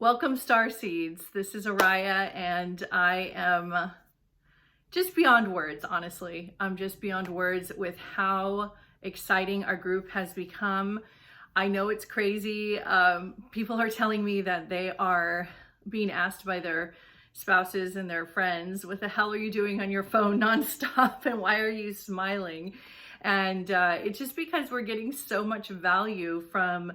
Welcome, Starseeds. This is Oriah, and I am just beyond words, honestly. I'm just beyond words with how exciting our group has become. I know it's crazy. People are telling me that they are being asked by their spouses and their friends, what the hell are you doing on your phone nonstop, and why are you smiling? And it's just because we're getting so much value from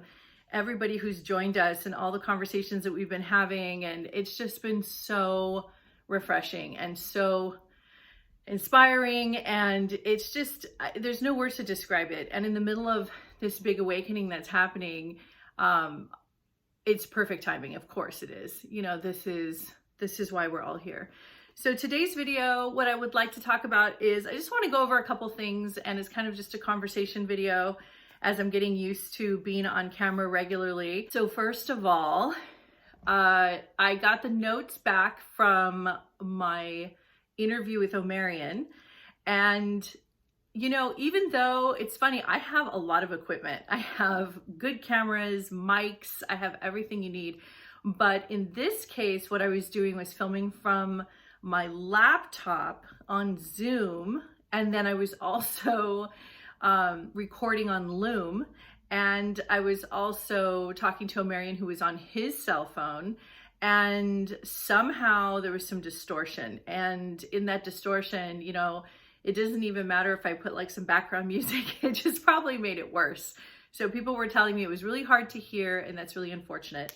everybody who's joined us and all the conversations that we've been having. And it's just been so refreshing and so inspiring. And it's just, there's no words to describe it. And in the middle of this big awakening that's happening, it's perfect timing. Of course it is. You know, this is why we're all here. So today's video, what I would like to talk about is, I just want to go over a couple things, and it's kind of just a conversation video as I'm getting used to being on camera regularly. So first of all, I got the notes back from my interview with Omarion, and you know, even though it's funny, I have a lot of equipment. I have good cameras, mics, I have everything you need. But in this case, what I was doing was filming from my laptop on Zoom, and then I was also recording on Loom, and I was also talking to Omarion, who was on his cell phone, and somehow there was some distortion. And in that distortion, you know, it doesn't even matter if I put like some background music, it just probably made it worse. So people were telling me it was really hard to hear, and that's really unfortunate.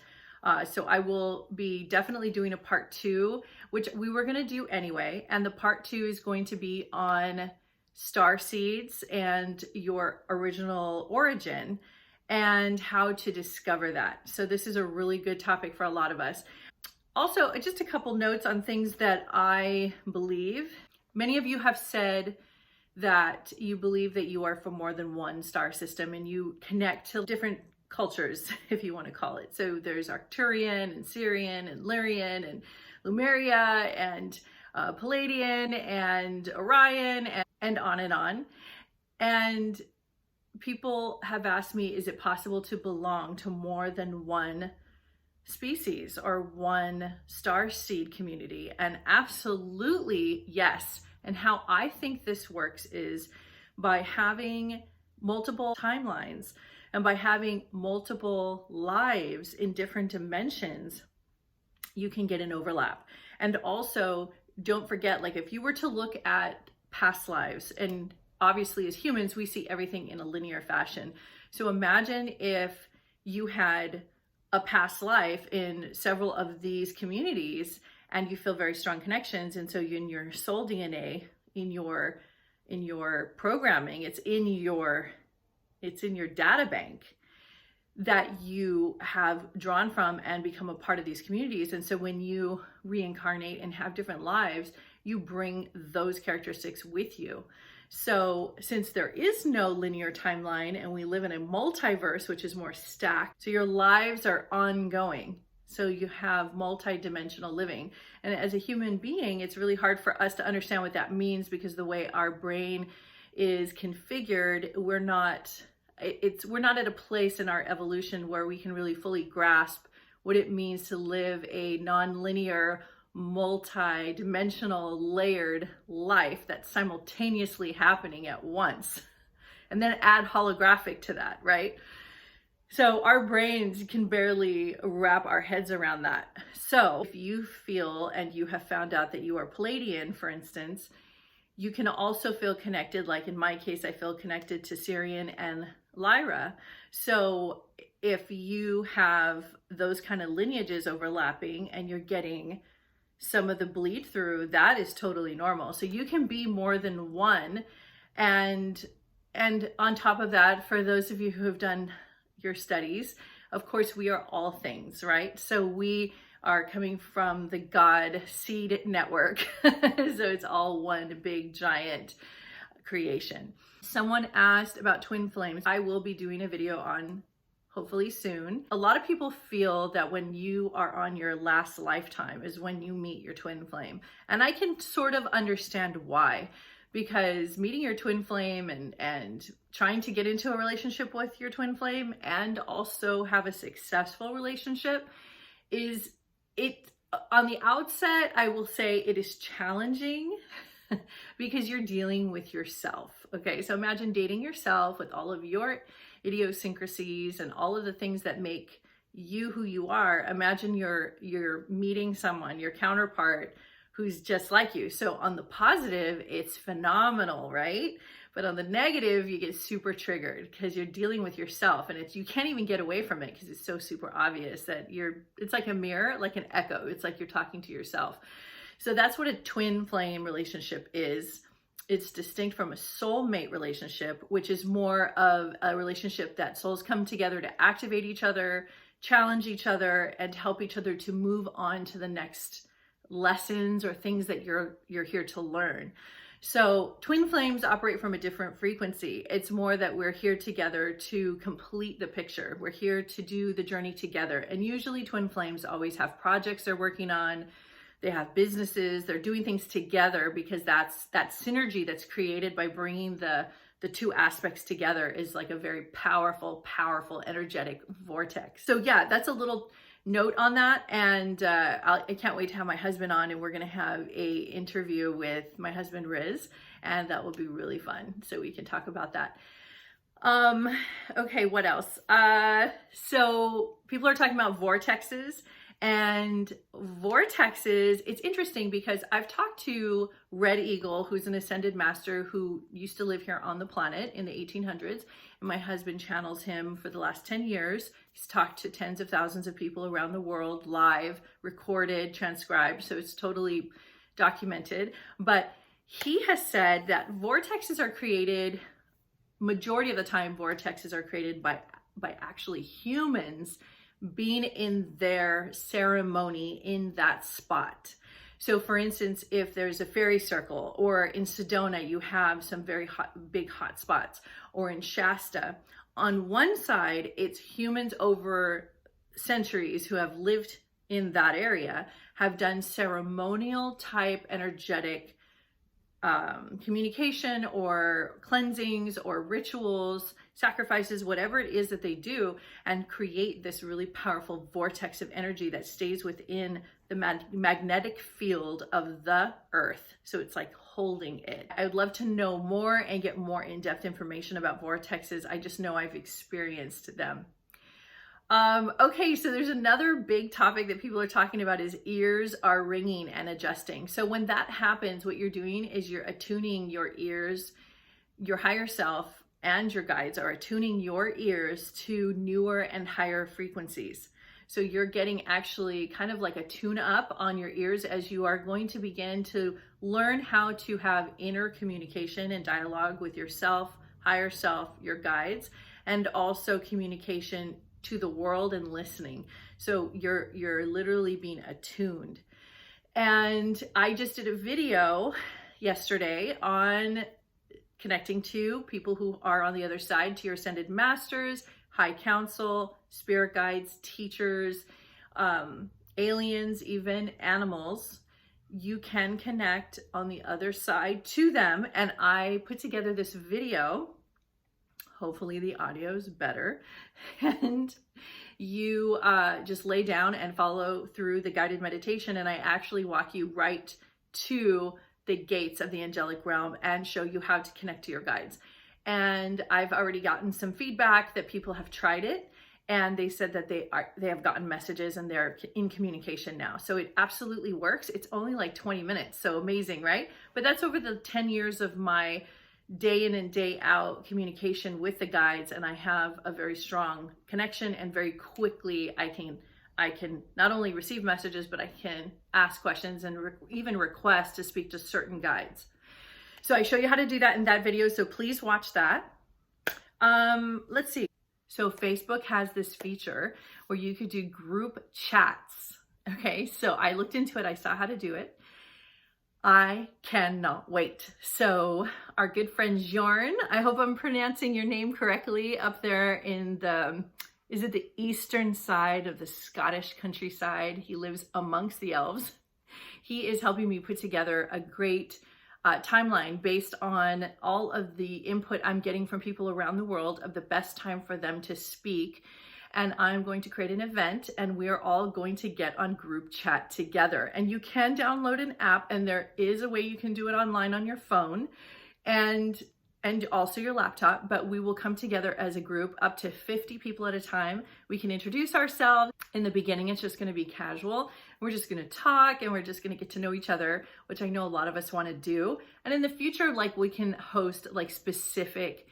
So I will be definitely doing a part 2, which we were going to do anyway. And the part 2 is going to be on starseeds and your original origin and how to discover that. So this is a really good topic for a lot of us. Also, just a couple notes on things that I believe. Many of you have said that you believe that you are from more than one star system and you connect to different cultures, if you want to call it. So there's Arcturian and Syrian and Lyrian and Lemuria and Palladian and Orion and on and on. And people have asked me, is it possible to belong to more than one species or one starseed community? And absolutely yes. And how I think this works is by having multiple timelines and by having multiple lives in different dimensions, you can get an overlap. And also, don't forget, like if you were to look at past lives, and obviously as humans, we see everything in a linear fashion. So imagine if you had a past life in several of these communities and you feel very strong connections. And so in your soul DNA, in your programming, it's in your data bank that you have drawn from and become a part of these communities. And so when you reincarnate and have different lives, you bring those characteristics with you. So since there is no linear timeline and we live in a multiverse, which is more stacked, so your lives are ongoing. So you have multi-dimensional living. And as a human being, it's really hard for us to understand what that means, because the way our brain is configured, we're not at a place in our evolution where we can really fully grasp what it means to live a non-linear, multi-dimensional, layered life that's simultaneously happening at once. And then add holographic to that, right? So our brains can barely wrap our heads around that. So if you feel, and you have found out that you are Palladian, for instance, you can also feel connected. Like in my case, I feel connected to Syrian and Lyra. So if you have those kind of lineages overlapping and you're getting some of the bleed through, that is totally normal. So you can be more than one. And on top of that, for those of you who have done your studies, of course, we are all things, right? So we are coming from the God seed network. So it's all one big giant creation. Someone asked about twin flames. I will be doing a video on hopefully soon. A lot of people feel that when you are on your last lifetime is when you meet your twin flame. And I can sort of understand why, because meeting your twin flame and trying to get into a relationship with your twin flame and also have a successful relationship is it on the outset, I will say it is challenging because you're dealing with yourself. Okay, so imagine dating yourself with all of your idiosyncrasies and all of the things that make you who you are. Imagine you're meeting someone, your counterpart, who's just like you. So on the positive, it's phenomenal, right? But on the negative, you get super triggered because you're dealing with yourself, and you can't even get away from it because it's so super obvious that it's like a mirror, like an echo. It's like you're talking to yourself. So that's what a twin flame relationship is. It's distinct from a soulmate relationship, which is more of a relationship that souls come together to activate each other, challenge each other, and help each other to move on to the next lessons or things that you're here to learn. So twin flames operate from a different frequency. It's more that we're here together to complete the picture. We're here to do the journey together. And usually twin flames always have projects they're working on. They have businesses, they're doing things together, because that's that synergy that's created by bringing the two aspects together is like a very powerful, energetic vortex. So yeah, that's a little note on that. And I can't wait to have my husband on, and we're going to have a interview with my husband, Riz, and that will be really fun. So we can talk about that. Okay, what else? So people are talking about vortexes. And vortexes, it's interesting because I've talked to Red Eagle, who's an ascended master who used to live here on the planet in the 1800s. And my husband channels him for the last 10 years. He's talked to tens of thousands of people around the world, live, recorded, transcribed. So it's totally documented. But he has said that vortexes are created, majority of the time, vortexes are created by actually humans being in their ceremony in that spot. So for instance, if there's a fairy circle, or in Sedona, you have some very big hot spots, or in Shasta, on one side, it's humans over centuries who have lived in that area, have done ceremonial type energetic communication or cleansings or rituals, sacrifices, whatever it is that they do, and create this really powerful vortex of energy that stays within the magnetic field of the earth. So it's like holding it. I would love to know more and get more in-depth information about vortexes. I just know I've experienced them. Okay, so there's another big topic that people are talking about is ears are ringing and adjusting. So when that happens, what you're doing is you're attuning your ears, your higher self and your guides are attuning your ears to newer and higher frequencies. So you're getting actually kind of like a tune up on your ears as you are going to begin to learn how to have inner communication and dialogue with yourself, higher self, your guides, and also communication to the world and listening. So you're literally being attuned. And I just did a video yesterday on connecting to people who are on the other side, to your ascended masters, high council, spirit guides, teachers, aliens, even animals. You can connect on the other side to them. And I put together this video. Hopefully the audio is better. And you just lay down and follow through the guided meditation. And I actually walk you right to the gates of the angelic realm and show you how to connect to your guides. And I've already gotten some feedback that people have tried it, and they said that they have gotten messages and they're in communication now. So it absolutely works. It's only like 20 minutes. So amazing, right? But that's over the 10 years of my day in and day out communication with the guides, and I have a very strong connection, and very quickly I can not only receive messages, but I can ask questions and even request to speak to certain guides. So I show you how to do that in that video, so please watch that. Let's see. So Facebook has this feature where you could do group chats. Okay, so I looked into it, I saw how to do it. I cannot wait. So our good friend Jorn, I hope I'm pronouncing your name correctly, up there in is it the eastern side of the Scottish countryside? He lives amongst the elves. He is helping me put together a great timeline based on all of the input I'm getting from people around the world of the best time for them to speak. and I'm going to create an event, and we're all going to get on group chat together. And you can download an app, and there is a way you can do it online on your phone and also your laptop, but we will come together as a group, up to 50 people at a time. We can introduce ourselves. In the beginning, it's just going to be casual. We're just going to talk, and we're just going to get to know each other, which I know a lot of us want to do. And in the future, like, we can host like specific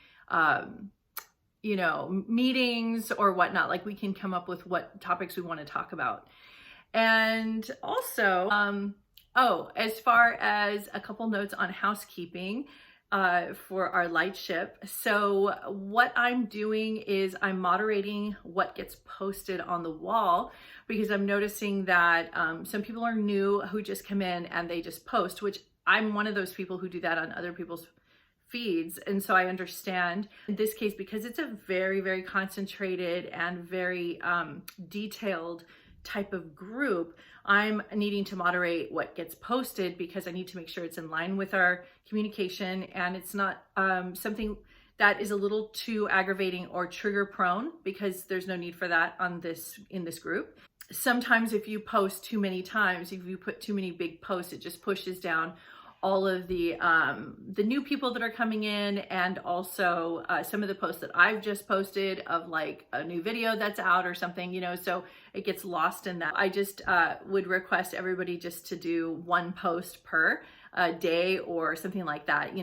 meetings or whatnot. Like, we can come up with what topics we want to talk about. And also, as far as a couple notes on housekeeping for our lightship. So what I'm doing is I'm moderating what gets posted on the wall, because I'm noticing that some people are new who just come in and they just post, which I'm one of those people who do that on other people's feeds. And so I understand in this case, because it's a very, very concentrated and very detailed type of group, I'm needing to moderate what gets posted, because I need to make sure it's in line with our communication, and it's not something that is a little too aggravating or trigger prone, because there's no need for that in this group. Sometimes if you post too many times, if you put too many big posts, it just pushes down all of the new people that are coming in, and also some of the posts that I've just posted of like a new video that's out or something, so it gets lost in that. I just would request everybody just to do one post per day or something like that,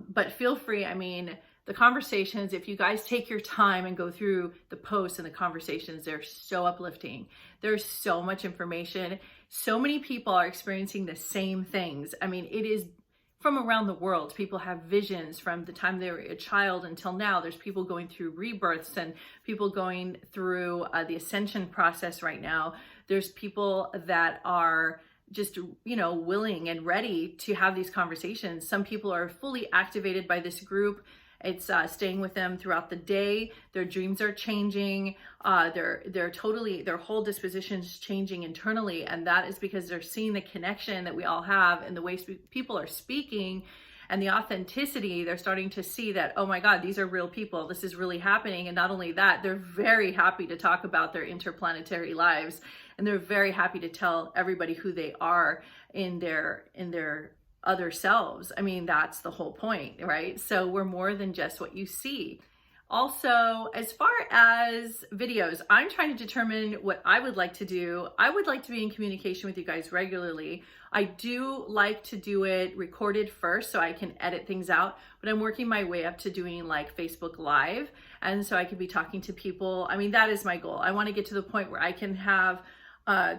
but feel free. I mean, the conversations, if you guys take your time and go through the posts and the conversations, they're so uplifting. There's so much information. So many people are experiencing the same things. I mean, it is from around the world. People have visions from the time they were a child until now. There's people going through rebirths and people going through the ascension process right now. There's people that are just, willing and ready to have these conversations. Some people are fully activated by this group. It's staying with them throughout the day. Their dreams are changing. Their whole disposition's changing internally. And that is because they're seeing the connection that we all have and the way people are speaking and the authenticity. They're starting to see that, oh my God, these are real people. This is really happening. And not only that, they're very happy to talk about their interplanetary lives. And they're very happy to tell everybody who they are in their other selves. I mean, that's the whole point, right? So we're more than just what you see. Also, as far as videos, I'm trying to determine what I would like to do. I would like to be in communication with you guys regularly. I do like to do it recorded first so I can edit things out, but I'm working my way up to doing like Facebook Live. And so I could be talking to people. I mean, that is my goal. I want to get to the point where I can have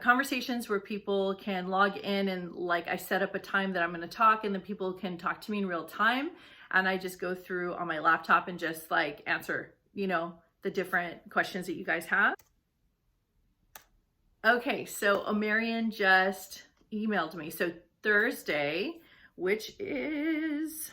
conversations where people can log in, and like I set up a time that I'm going to talk, and then people can talk to me in real time, and I just go through on my laptop and just like answer, the different questions that you guys have. Okay, so Omarion just emailed me. So Thursday, which is,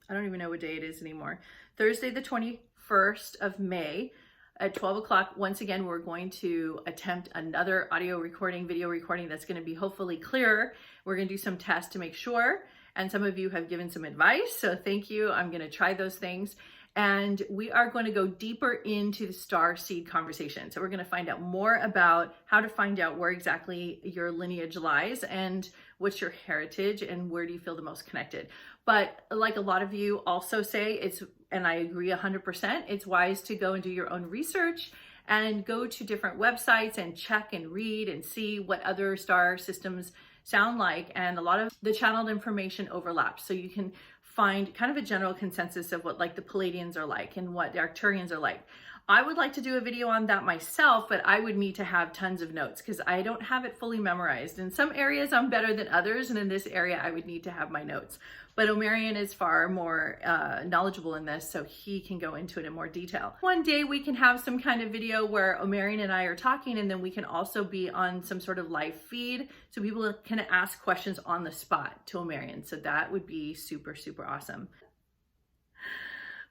I don't even know what day it is anymore. Thursday, the 21st of May, at 12 o'clock, once again, we're going to attempt another audio recording, video recording that's going to be hopefully clearer. We're going to do some tests to make sure. And some of you have given some advice, so thank you. I'm going to try those things. And we are going to go deeper into the starseed conversation. So we're going to find out more about how to find out where exactly your lineage lies and what's your heritage and where do you feel the most connected. But like a lot of you also say, and I agree 100%, it's wise to go and do your own research and go to different websites and check and read and see what other star systems sound like. And a lot of the channeled information overlaps. So you can find kind of a general consensus of what like the Palladians are like and what the Arcturians are like. I would like to do a video on that myself, but I would need to have tons of notes because I don't have it fully memorized. In some areas I'm better than others, and in this area I would need to have my notes. But Omarion is far more knowledgeable in this, so he can go into it in more detail. One day we can have some kind of video where Omarion and I are talking, and then we can also be on some sort of live feed so people can ask questions on the spot to Omarion. So that would be super, super awesome.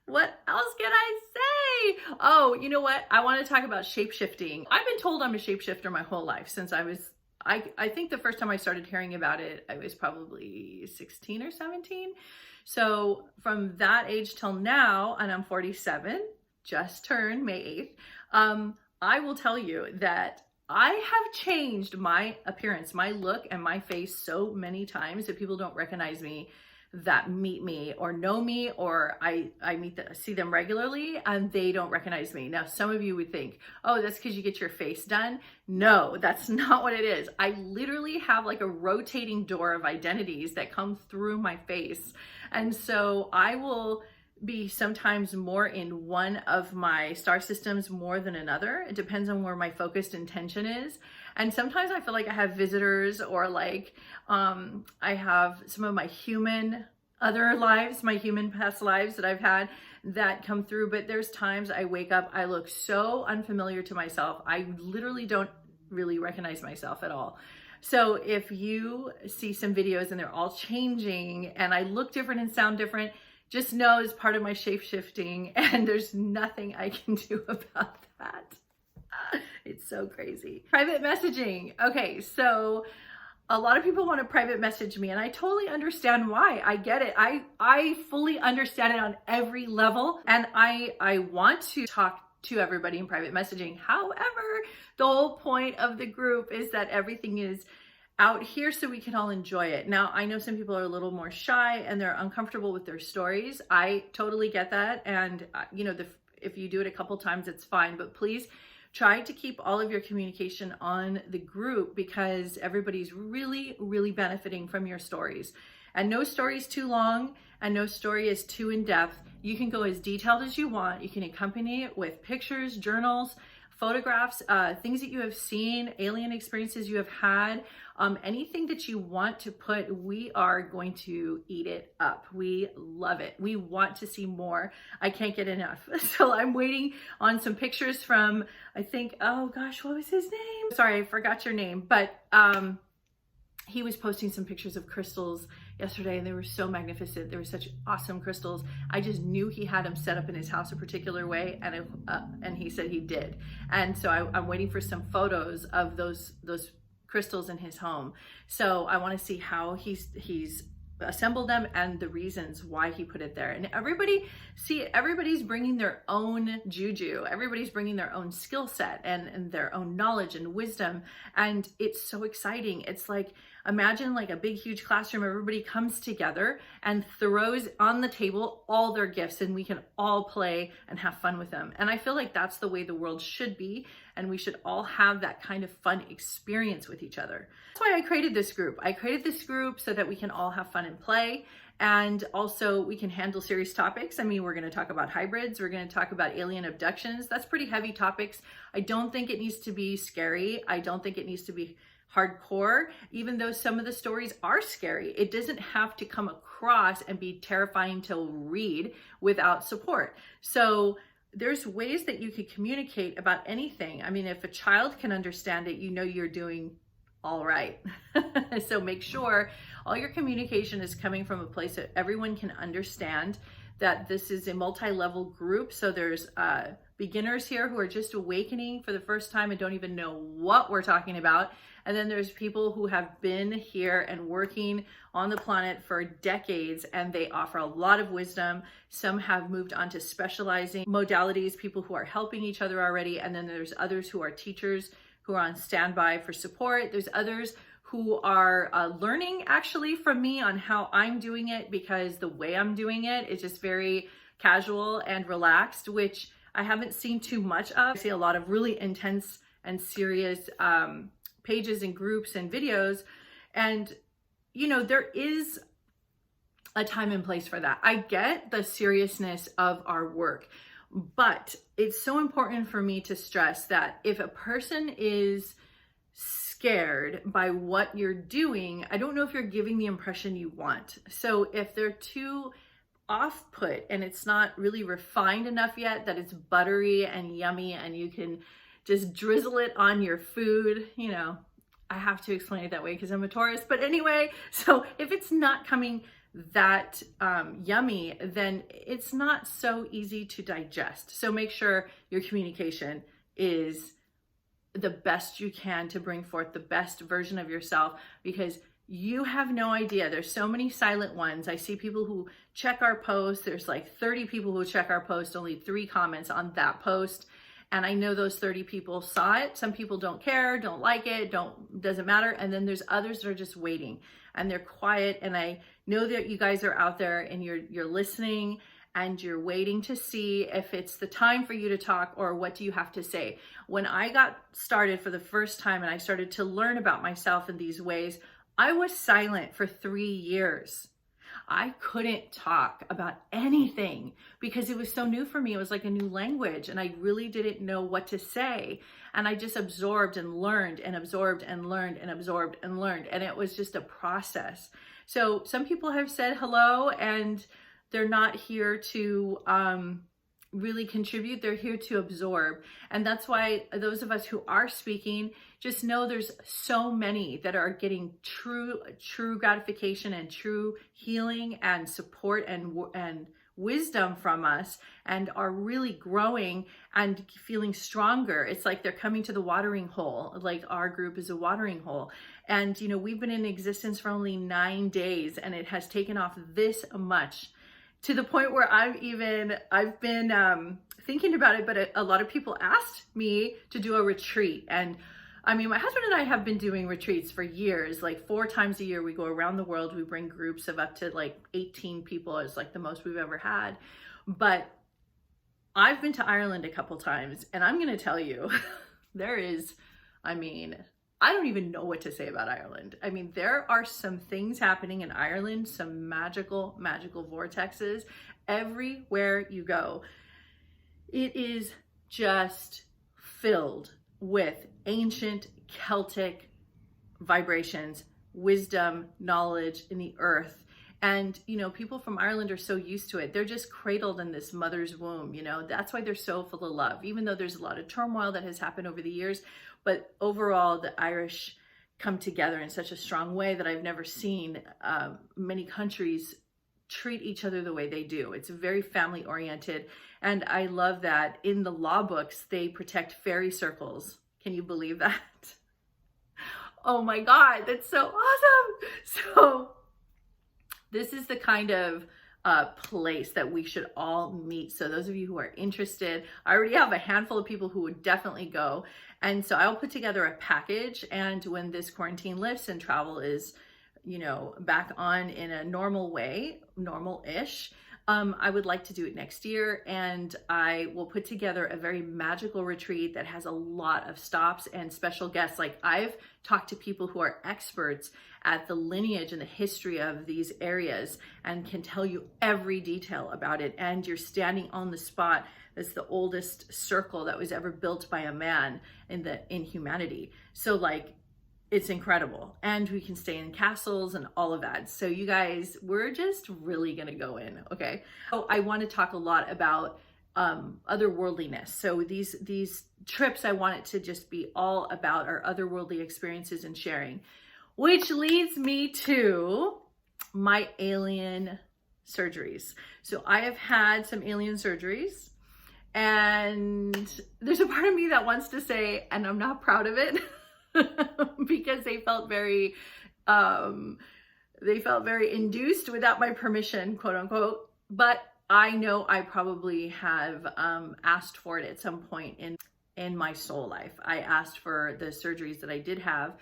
What else can I say? Oh, you know what? I want to talk about shape-shifting. I've been told I'm a shapeshifter my whole life since I think the first time I started hearing about it, I was probably 16 or 17. So from that age till now, and I'm 47, just turned May 8th, I will tell you that I have changed my appearance, my look, and my face so many times that people don't recognize me, that meet me or know me, or I see them regularly and they don't recognize me. Now, some of you would think, oh, that's because you get your face done. No, that's not what it is. I literally have like a rotating door of identities that come through my face. And so I will be sometimes more in one of my star systems more than another. It depends on where my focused intention is. And sometimes I feel like I have visitors, or like I have some of my human other lives, my human past lives that I've had that come through. But there's times I wake up, I look so unfamiliar to myself. I literally don't really recognize myself at all. So if you see some videos and they're all changing and I look different and sound different, just know it's part of my shape-shifting, and there's nothing I can do about that. It's so crazy. Private messaging. Okay, so a lot of people want to private message me, and I totally understand why. I get it. I fully understand it on every level, and I want to talk to everybody in private messaging. However, the whole point of the group is that everything is out here so we can all enjoy it. Now, I know some people are a little more shy and they're uncomfortable with their stories. I totally get that. And if you do it a couple times, it's fine, but please try to keep all of your communication on the group, because everybody's really, really benefiting from your stories. And no story is too long and no story is too in-depth. You can go as detailed as you want. You can accompany it with pictures, journals, photographs, things that you have seen, alien experiences you have had, anything that you want to put. We are going to eat it up. We love it. We want to see more. I can't get enough. So I'm waiting on some pictures from, I think, oh gosh, what was his name? Sorry, I forgot your name, but he was posting some pictures of crystals yesterday, and they were so magnificent. They were such awesome crystals. I just knew he had them set up in his house a particular way, and he said he did. And so I'm waiting for some photos of those crystals in his home. So I want to see how he's assembled them and the reasons why he put it there. And everybody's bringing their own juju. Everybody's bringing their own skill set and their own knowledge and wisdom. And it's so exciting. It's like, imagine like a big, huge classroom. Everybody comes together and throws on the table all their gifts, and we can all play and have fun with them. And I feel like that's the way the world should be. And we should all have that kind of fun experience with each other. That's why I created this group. I created this group so that we can all have fun and play. And also we can handle serious topics. I mean, we're going to talk about hybrids. We're going to talk about alien abductions. That's pretty heavy topics. I don't think it needs to be scary. I don't think it needs to be hardcore, even though some of the stories are scary. It doesn't have to come across and be terrifying to read without support. So there's ways that you can communicate about anything. I mean, if a child can understand it, you know you're doing all right. So make sure all your communication is coming from a place that everyone can understand, that this is a multi-level group. So there's beginners here who are just awakening for the first time and don't even know what we're talking about. And then there's people who have been here and working on the planet for decades, and they offer a lot of wisdom. Some have moved on to specializing modalities, people who are helping each other already. And then there's others who are teachers who are on standby for support. There's others who are learning actually from me on how I'm doing it, because the way I'm doing it is just very casual and relaxed, which I haven't seen too much of. I see a lot of really intense and serious pages and groups and videos. And, you know, there is a time and place for that. I get the seriousness of our work, but it's so important for me to stress that if a person is scared by what you're doing, I don't know if you're giving the impression you want. So if they're too off-put and it's not really refined enough yet that it's buttery and yummy and you can just drizzle it on your food, you know, I have to explain it that way because I'm a Taurus. But anyway, so if it's not coming that yummy, then it's not so easy to digest. So make sure your communication is the best you can to bring forth the best version of yourself, because You have no idea. There's so many silent ones. I see people who check our post. There's like 30 people who check our post, only 3 comments on that post. And I know those 30 people saw it. Some people don't care, don't like it, doesn't matter. And then there's others that are just waiting and they're quiet. And I know that you guys are out there and you're listening and you're waiting to see if it's the time for you to talk or what do you have to say. When I got started for the first time and I started to learn about myself in these ways, I was silent for 3 years. I couldn't talk about anything because it was so new for me. It was like a new language and I really didn't know what to say. And I just absorbed and learned and absorbed and learned and absorbed and learned. And it was just a process. So some people have said hello and they're not here to really contribute. They're here to absorb. And that's why those of us who are speaking, just know there's so many that are getting true gratification and true healing and support and wisdom from us and are really growing and feeling stronger. It's like they're coming to the watering hole. Like our group is a watering hole. And, you know, we've been in existence for only 9 days and it has taken off this much, to the point where I've been thinking about it, but a lot of people asked me to do a retreat. And I mean, my husband and I have been doing retreats for years, like 4 times a year. We go around the world. We bring groups of up to like 18 people. It's like the most we've ever had. But I've been to Ireland a couple times and I'm going to tell you, I don't even know what to say about Ireland. I mean, there are some things happening in Ireland, some magical vortexes everywhere you go. It is just filled with ancient Celtic vibrations, wisdom, knowledge in the earth. And, you know, people from Ireland are so used to it. They're just cradled in this mother's womb, you know. That's why they're so full of love, even though there's a lot of turmoil that has happened over the years. But overall, the Irish come together in such a strong way that I've never seen many countries treat each other the way they do. It's very family oriented. And I love that in the law books, they protect fairy circles. Can you believe that? Oh my God, that's so awesome. So this is the kind of place that we should all meet. So those of you who are interested, I already have a handful of people who would definitely go. And so I'll put together a package. And when this quarantine lifts and travel is, you know, back on in a normal way, normal-ish, I would like to do it next year. And I will put together a very magical retreat that has a lot of stops and special guests. Like I've talked to people who are experts at the lineage and the history of these areas and can tell you every detail about it. And you're standing on the spot. It's the oldest circle that was ever built by a man in humanity. So like, it's incredible. And we can stay in castles and all of that. So you guys, we're just really going to go in. Okay. So I want to talk a lot about otherworldliness. So these trips, I want it to just be all about our otherworldly experiences and sharing, which leads me to my alien surgeries. So I have had some alien surgeries and there's a part of me that wants to say, and I'm not proud of it, because they felt very induced without my permission, quote unquote. But I know I probably have asked for it at some point in my soul life. I asked for the surgeries that I did have.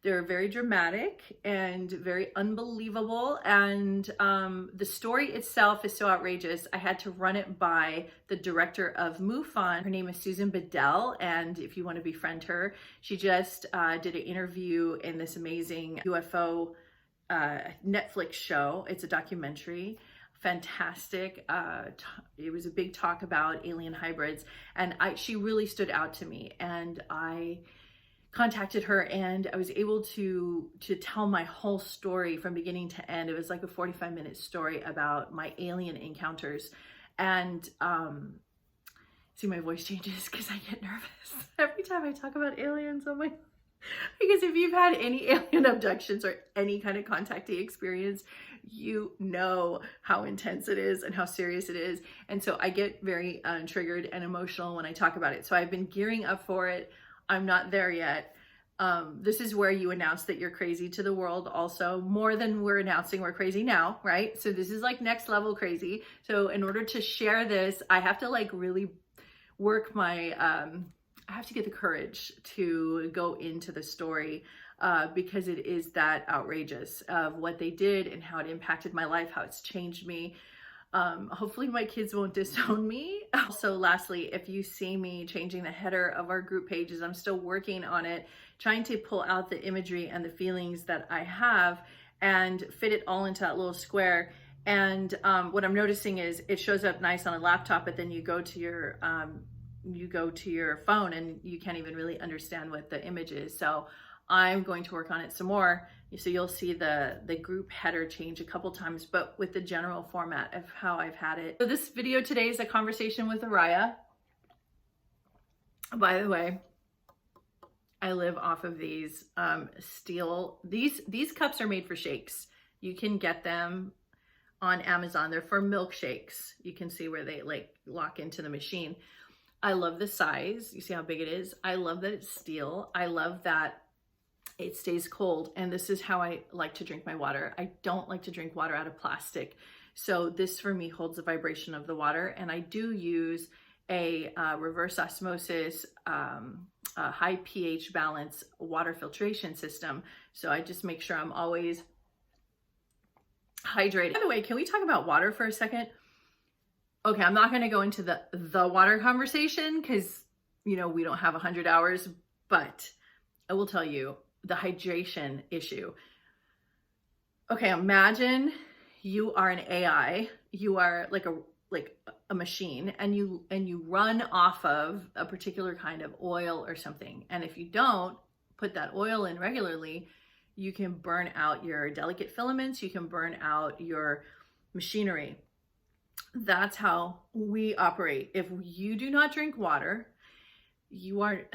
They're very dramatic and very unbelievable. And the story itself is so outrageous. I had to run it by the director of MUFON. Her name is Susan Bedell. And if you want to befriend her, she just did an interview in this amazing UFO Netflix show. It's a documentary. Fantastic. It was a big talk about alien hybrids. And she really stood out to me. And I contacted her and I was able to tell my whole story from beginning to end. It was like a 45-minute story about my alien encounters. And see, my voice changes because I get nervous every time I talk about aliens. I'm like, because if you've had any alien abductions or any kind of contactee experience, you know how intense it is and how serious it is. And so I get very triggered and emotional when I talk about it. So I've been gearing up for it. I'm not there yet. This is where you announce that you're crazy to the world also, more than we're announcing we're crazy now, right? So this is like next level crazy. So in order to share this, I have to like really work my, I have to get the courage to go into the story because it is that outrageous of what they did and how it impacted my life, how it's changed me. Hopefully my kids won't disown me. Also, lastly, if you see me changing the header of our group pages, I'm still working on it, trying to pull out the imagery and the feelings that I have and fit it all into that little square. And what I'm noticing is it shows up nice on a laptop, but then you go to your phone and you can't even really understand what the image is. So I'm going to work on it some more. So you'll see the group header change a couple times, but with the general format of how I've had it. So this video today is a conversation with Oriah. By the way, I live off of these steel, these cups are made for shakes. You can get them on Amazon. They're for milkshakes. You can see where they like lock into the machine. I love the size. You see how big it is? I love that it's steel. I love that it stays cold. And this is how I like to drink my water. I don't like to drink water out of plastic. So this for me holds the vibration of the water. And I do use a reverse osmosis, high pH balance water filtration system. So I just make sure I'm always hydrated. By the way, can we talk about water for a second? Okay, I'm not going to go into the water conversation because, you know, we don't have 100 hours, but I will tell you the hydration issue. Okay, imagine you are an AI, you are like a machine, and you run off of a particular kind of oil or something. And if you don't put that oil in regularly, you can burn out your delicate filaments, you can burn out your machinery. That's how we operate. If you do not drink water, you are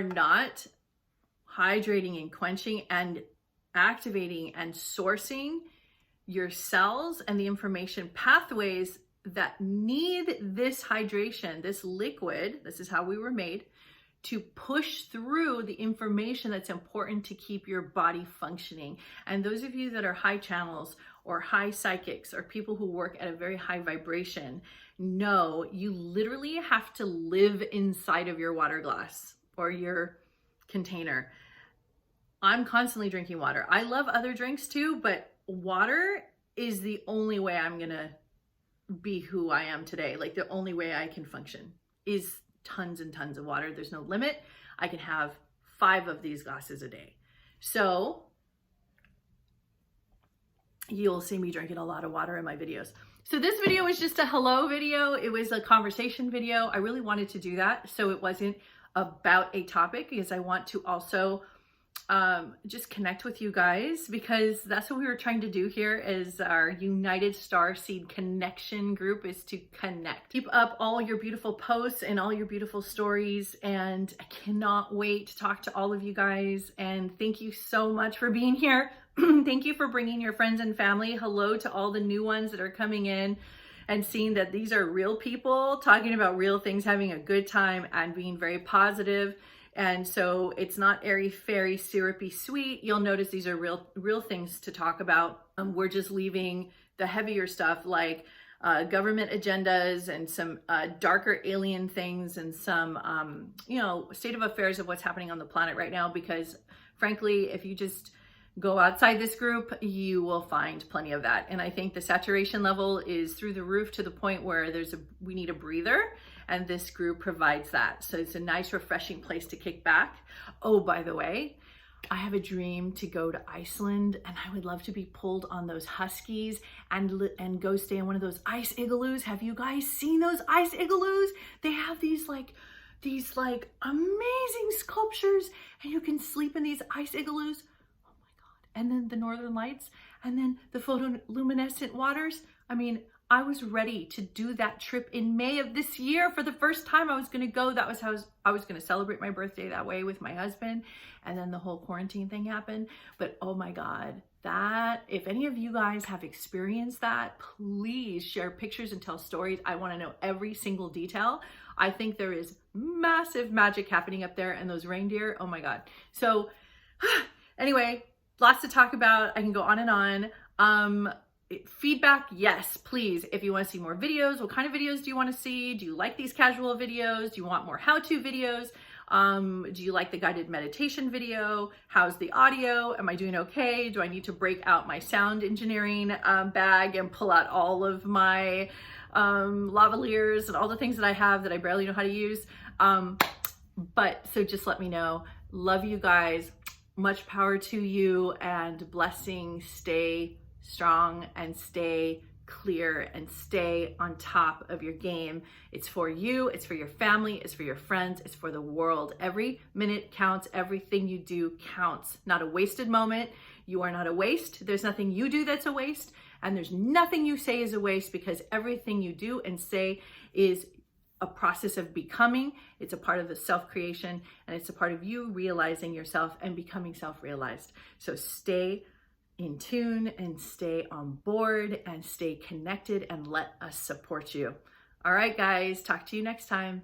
not hydrating and quenching and activating and sourcing your cells and the information pathways that need this hydration, this liquid, this is how we were made, to push through the information that's important to keep your body functioning. And those of you that are high channels or high psychics or people who work at a very high vibration know you literally have to live inside of your water glass or your container. I'm constantly drinking water. I love other drinks too, but water is the only way I'm gonna be who I am today. Like the only way I can function is tons and tons of water. There's no limit. I can have 5 of these glasses a day. So you'll see me drinking a lot of water in my videos. So this video was just a hello video. It was a conversation video. I really wanted to do that. So it wasn't about a topic because I want to also just connect with you guys, because that's what we were trying to do here as our United Starseed Connection group, is to connect. Keep up all your beautiful posts and all your beautiful stories, and I cannot wait to talk to all of you guys. And thank you so much for being here. Thank you for bringing your friends and family. Hello to all the new ones that are coming in and seeing that these are real people talking about real things, having a good time and being very positive. And so it's not airy fairy syrupy sweet. You'll notice these are real things to talk about. We're just leaving the heavier stuff like government agendas and some darker alien things and some state of affairs of what's happening on the planet right now, because frankly, if you just go outside this group, you will find plenty of that. And I think the saturation level is through the roof to the point where we need a breather, and this group provides that. So it's a nice, refreshing place to kick back. Oh, by the way, I have a dream to go to Iceland, and I would love to be pulled on those huskies and go stay in one of those ice igloos. Have you guys seen those ice igloos? They have these amazing sculptures, and you can sleep in these ice igloos. And then the northern lights, and then the photoluminescent waters. I mean, I was ready to do that trip in May of this year. For the first time I was going to go. That was how I was going to celebrate my birthday that way with my husband. And then the whole quarantine thing happened. But oh my God, that, if any of you guys have experienced that, please share pictures and tell stories. I want to know every single detail. I think there is massive magic happening up there, and those reindeer, oh my God. So anyway, lots to talk about. I can go on and on. Feedback, yes, please. If you want to see more videos, what kind of videos do you want to see? Do you like these casual videos? Do you want more how-to videos? Do you like the guided meditation video? How's the audio? Am I doing okay? Do I need to break out my sound engineering bag and pull out all of my lavaliers and all the things that I have that I barely know how to use? But so just let me know. Love you guys. Much power to you, and blessings. Stay strong and stay clear and stay on top of your game. It's for you, it's for your family, it's for your friends, it's for the world. Every minute counts, everything you do counts. Not a wasted moment. You are not a waste. There's nothing you do that's a waste, and there's nothing you say is a waste, because everything you do and say is a process of becoming. It's a part of the self-creation, and it's a part of you realizing yourself and becoming self-realized. So stay in tune and stay on board and stay connected, and let us support you. All right, guys, talk to you next time.